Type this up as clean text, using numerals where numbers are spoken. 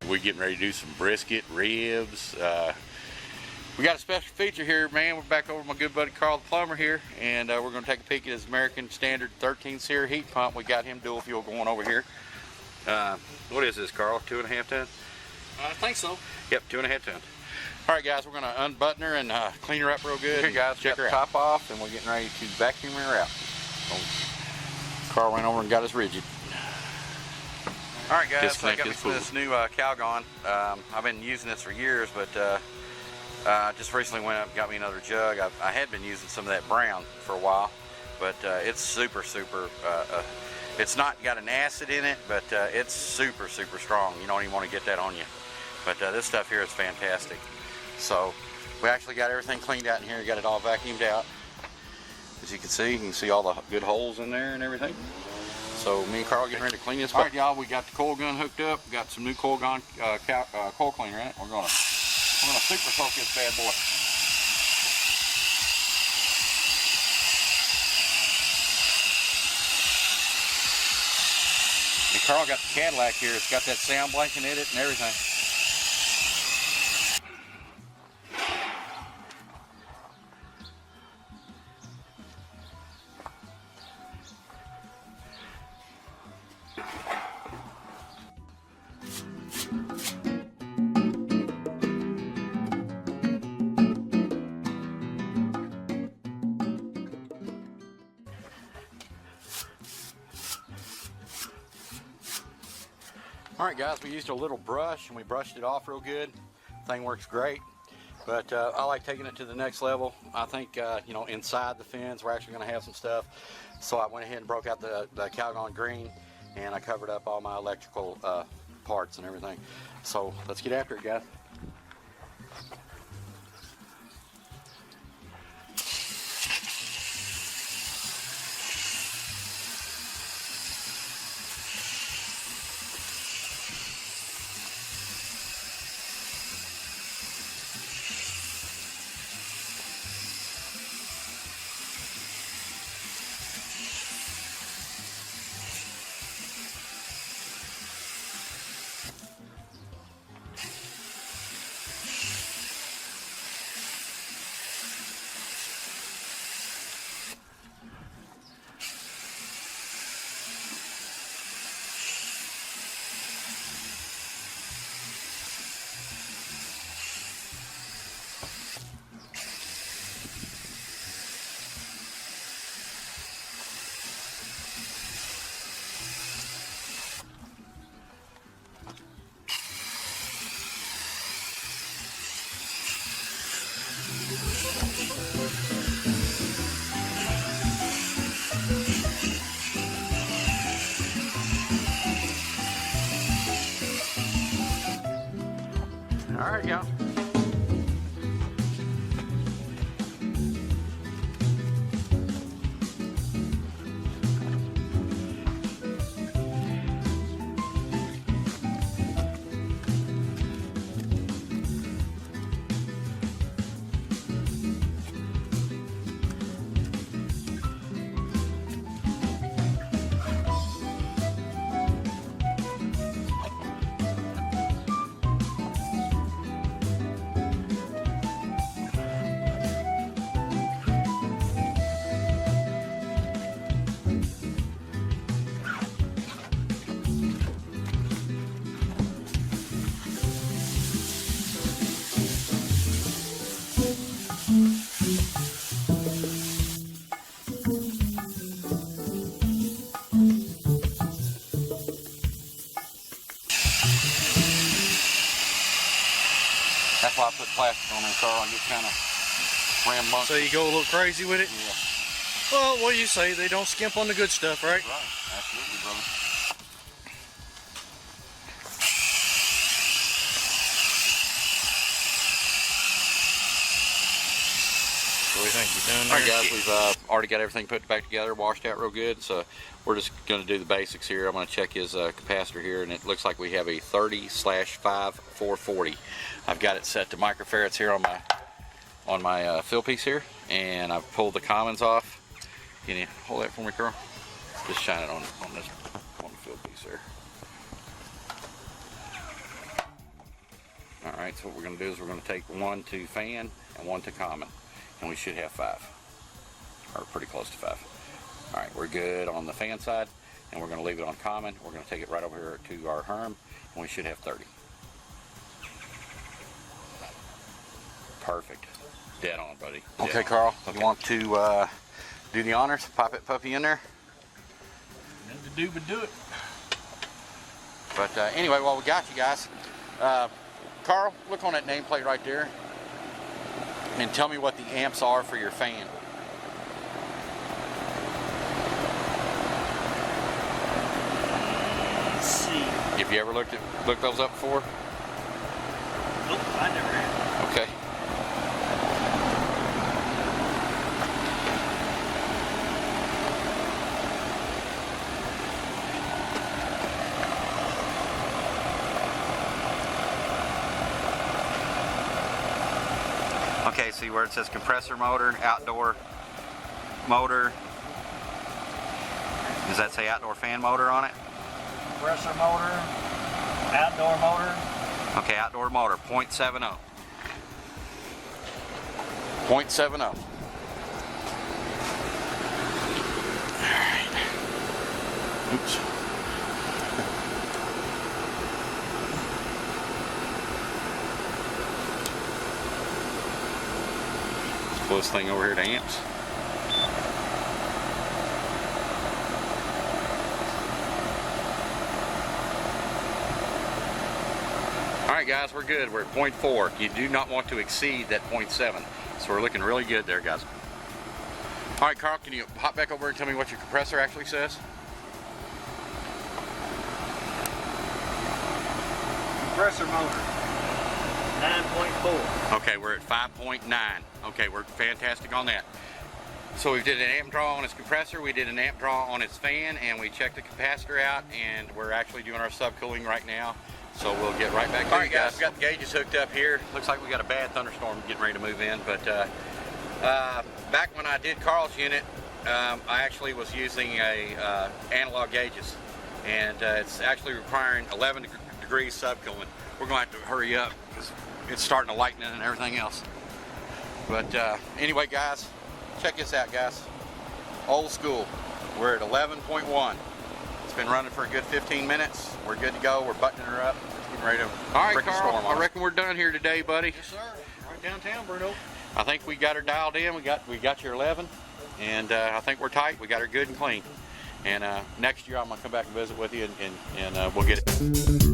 We're getting ready to do some brisket, ribs. We got a special feature here, man. We're back over with my good buddy Carl the plumber here, and we're going to take a peek at his American Standard 13 SEER heat pump. We got him dual fuel going over here. What is this, Carl? 2.5 ton? I think so. Yep, 2.5 ton. All right, guys, we're going to unbutton her and clean her up real good. Here, guys, check her her top off, and we're getting ready to vacuum her out. Carl went over and got us rigid. All right, guys, so I Disconnect got me this some of this new Calgon. I've been using this for years, but just recently went up and got me another jug. I had been using some of that brown for a while, but it's super, it's not got an acid in it, but it's super strong. You don't even want to get that on you. But this stuff here is fantastic. So we actually got everything cleaned out in here, got it all vacuumed out. As you can see all the good holes in there and everything. So me and Carl getting ready to clean this. All right, y'all, we got the coil gun hooked up. Got some new coil gun coil cleaner in it. We're gonna super soak this bad boy. And Carl got the Cadillac here. It's got that sound blanket in it and everything. Alright guys, we used a little brush and we brushed it off real good. Thing works great, but I like taking it to the next level. I think you know, inside the fence we're actually going to have some stuff, so I went ahead and broke out the Calgon green, and I covered up all my electrical parts and everything. So let's get after it, guys. All right, y'all. That's why I put plastic on there, Carl. I get kind of rambunctious. So you go a little crazy with it? Yeah. Well, what do you say? They don't skimp on the good stuff, right? Right. Absolutely, brother. What do you think you're doing All there? right, guys, we've already got everything put back together, washed out real good. So we're just going to do the basics here. I'm going to check his capacitor here, and it looks like we have a 30/5/440. I've got it set to microfarads here on my fill piece here, and I've pulled the commons off. Can you hold that for me, Carl? Just shine it on the fill piece there. All right, so what we're going to do is we're going to take one to fan and one to common, and we should have 5, or pretty close to 5. All right, we're good on the fan side, and we're going to leave it on common. We're going to take it right over here to our Herm, and we should have 30. Perfect. Dead on, buddy. Okay, Carl, you want to do the honors? Pop it puppy in there? Nothing to do but do it. But anyway, while we got you guys, Carl, look on that nameplate right there and tell me what the amps are for your fan. Let's see. Have you ever looked those up before? Nope, I never have. Okay. Okay, see where it says compressor motor, outdoor motor. Does that say outdoor fan motor on it? Compressor motor, outdoor motor. Okay, outdoor motor, 0.70. 0.70. Alright. Oops. Let's pull this thing over here to amps. Alright guys, we're good. We're at 0.4. You do not want to exceed that 0.7. So we're looking really good there, guys. Alright, Carl, can you hop back over and tell me what your compressor actually says? Compressor motor, 9.4. Okay, we're at 5.9. Okay, we're fantastic on that. So we did an amp draw on its compressor, we did an amp draw on its fan, and we checked the capacitor out, and we're actually doing our subcooling right now. So we'll get right back to you guys. We got the gauges hooked up here. Looks like we got a bad thunderstorm getting ready to move in, but back when I did Carl's unit, I actually was using a analog gauges, and it's actually requiring 11 degrees subcooling. We're going to have to hurry up because it's starting to lighten and everything else. But anyway, guys, check this out, guys. Old school. We're at 11.1. It's been running for a good 15 minutes. We're good to go. We're buttoning her up. Getting ready to break a storm on us. I reckon we're done here today, buddy. Yes, sir. Right downtown, Bruno. I think we got her dialed in. We got your 11, and I think we're tight. We got her good and clean. And next year I'm gonna come back and visit with you, and we'll get it.